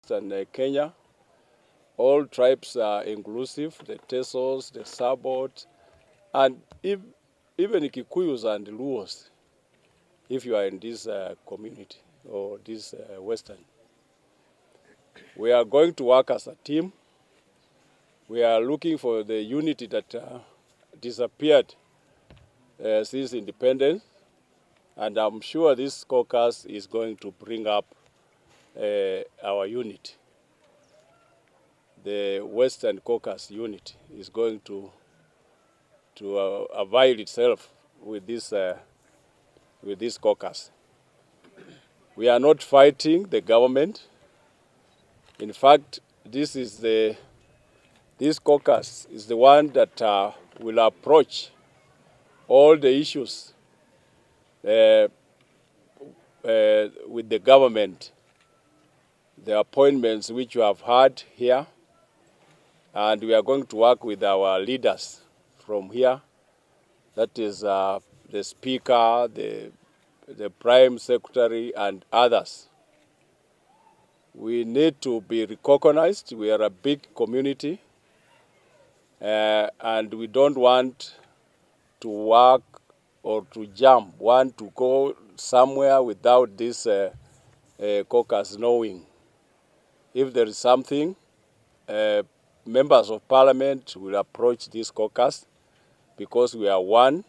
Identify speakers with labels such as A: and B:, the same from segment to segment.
A: Western Kenya. All tribes are inclusive, the Tesos, the Sabot, and even Kikuyus and Luos, if you are in this community or this Western. We are going to work as a team. We are looking for the unity that disappeared since independence, and I'm sure this caucus is going to bring up our unit. The Western Caucus unit is going to avail itself with this caucus. We are not fighting the government. In fact, this caucus is the one that will approach all the issues with the government, the appointments which you have had here, and we are going to work with our leaders from here. That is the Speaker, the Prime Secretary, and others. We need to be recognized. We are a big community, and we don't want to work or to want to go somewhere without this caucus knowing. If there is something, members of parliament will approach this caucus because we are one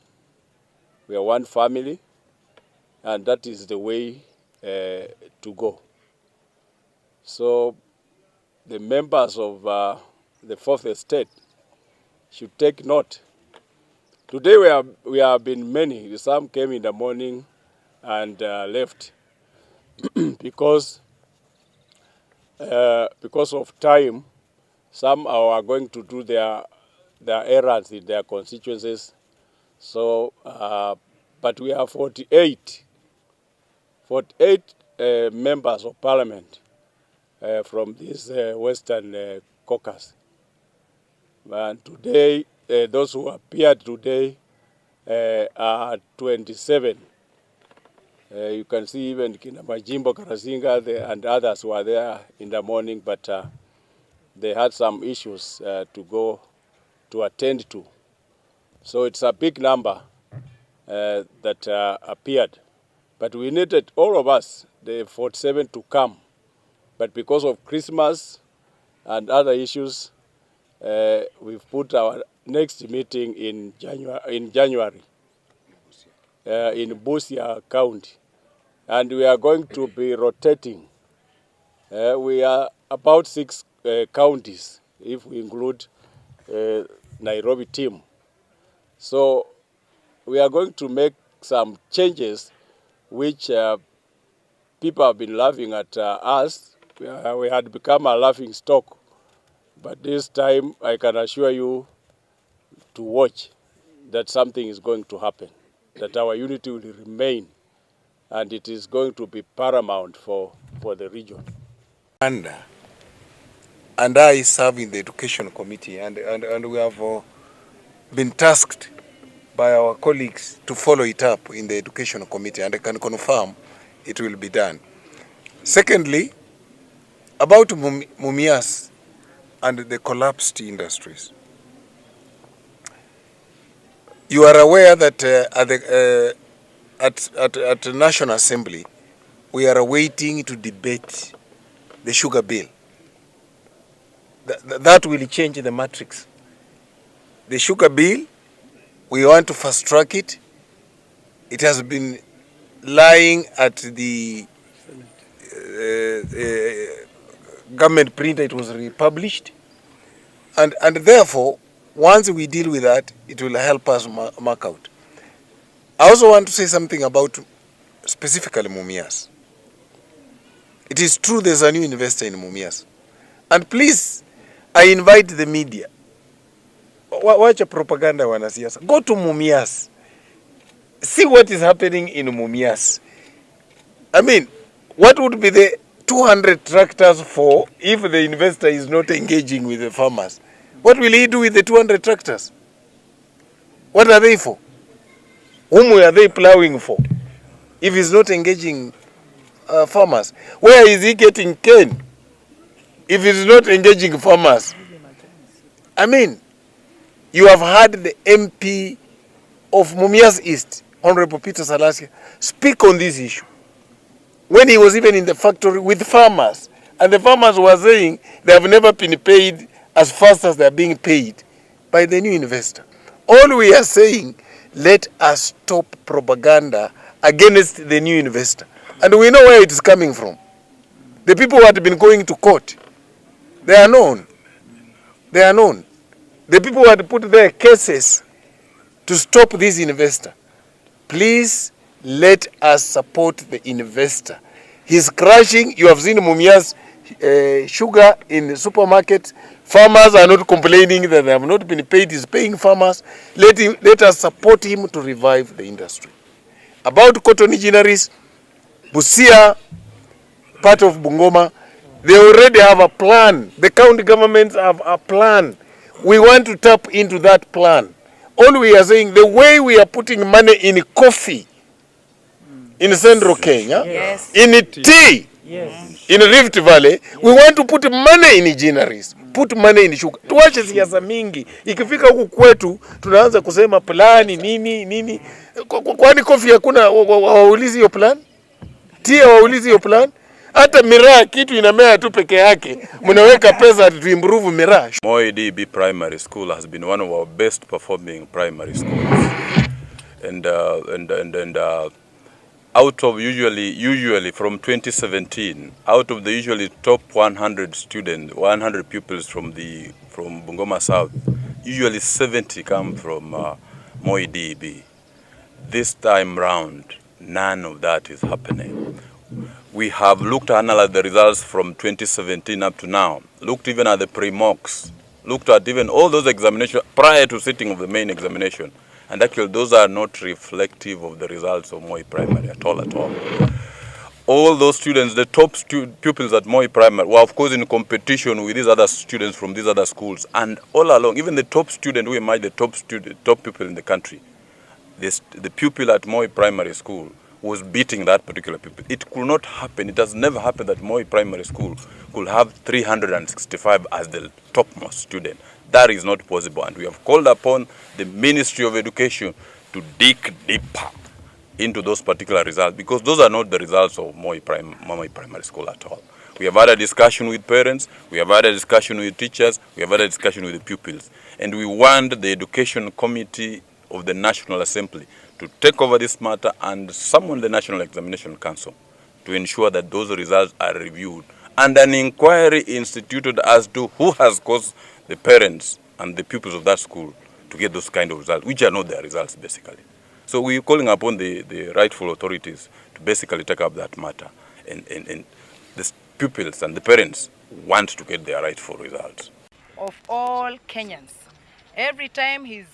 A: family, and that is the way to go. So the members of the Fourth Estate should take note. Today we have been many. Some came in the morning and left because of time. Some are going to do their errands in their constituencies. So, but we have 48 members of parliament from this Western caucus. And today, those who appeared today are 27. You can see even Kina Majimbo Karasinga and others were there in the morning, but they had some issues to attend to. So it's a big number that appeared. But we needed all of us, the 47, to come. But because of Christmas and other issues, we've put our next meeting in January in Busia County. And we are going to be rotating. We are about 6 counties, if we include Nairobi team. So we are going to make some changes which people have been laughing at us. We had become a laughing stock. But this time, I can assure you to watch that something is going to happen, that our unity will remain, and it is going to be paramount for the region.
B: And I serve in the Education Committee, and we have been tasked by our colleagues to follow it up in the Education Committee, and I can confirm it will be done. Secondly, about Mumias and the collapsed industries. You are aware that at the National Assembly, we are waiting to debate the sugar bill. That will change the matrix. The sugar bill, we want to fast track it. It has been lying at the government printer. It was republished. And therefore, once we deal with that, it will help us mark out. I also want to say something about specifically Mumias. It is true there's a new investor in Mumias. And please, I invite the media. Watch a propaganda wanasiasa. Go to Mumias. See what is happening in Mumias. I mean, what would be the 200 tractors for if the investor is not engaging with the farmers? What will he do with the 200 tractors? What are they for? Whom are they plowing for? If he's not engaging farmers, where is he getting cane if it is not engaging farmers? I mean, you have had the MP of Mumias East, Honorable Peter Salasia, speak on this issue when he was even in the factory with farmers. And the farmers were saying they have never been paid as fast as they are being paid by the new investor. All we are saying, let us stop propaganda against the new investor. And we know where it is coming from. The people who had been going to court, they are known. They are known. The people who had put their cases to stop this investor. Please let us support the investor. He's crashing. You have seen Mumias sugar in the supermarket. Farmers are not complaining that they have not been paid. He's paying farmers. Let us support him to revive the industry. About cotton engineers, Busia, part of Bungoma, they already have a plan. The county governments have a plan. We want to tap into that plan. All we are saying, the way we are putting money in coffee in Central Kenya,
C: Yes.
B: in tea, in Rift Valley, we want to put money in engineers, put money in sugar. Tuache siasa mingi. Ikifika huku kwetu, tunaanza kusema plani, nini. Kwani coffee hakuna, waulizi hiyo plan? Tea waulizi hiyo plan? Hata miraa kitu inamea tu peke yake. Mnaweka pesa to improve miraa.
D: Moi DB Primary School has been one of our best performing primary schools. And out of usually from 2017, out of the usually top 100 students, 100 pupils from Bungoma South, usually 70 come from Moi DB. This time round, none of that is happening. We have looked at analyzed the results from 2017 up to now, looked even at the pre-mocks, looked at even all those examinations prior to sitting of the main examination. And actually those are not reflective of the results of Moi Primary at all. All those students, the top pupils at Moi Primary, were of course in competition with these other students from these other schools. And all along, even the top student who emerged the top pupil in the country, the pupil at Moi Primary School was beating that particular pupil. It could not happen. It has never happened that Moi Primary School could have 365 as the topmost student. That is not possible. And we have called upon the Ministry of Education to dig deeper into those particular results, because those are not the results of Moi Primary School at all. We have had a discussion with parents, we have had a discussion with teachers, we have had a discussion with the pupils. And we want the Education Committee of the National Assembly to take over this matter and summon the National Examination Council to ensure that those results are reviewed and an inquiry instituted as to who has caused the parents and the pupils of that school to get those kind of results, which are not their results basically. So we're calling upon the rightful authorities to basically take up that matter, and the pupils and the parents want to get their rightful results.
C: Of all Kenyans, every time he's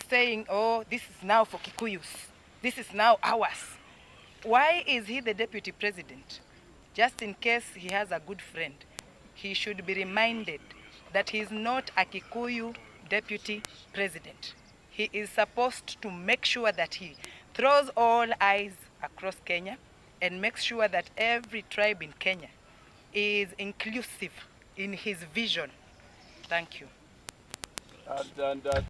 C: saying, oh, this is now for Kikuyus, this is now ours. Why is he the deputy president? Just in case he has a good friend, he should be reminded that he is not a Kikuyu deputy president. He is supposed to make sure that he throws all eyes across Kenya and makes sure that every tribe in Kenya is inclusive in his vision. Thank you.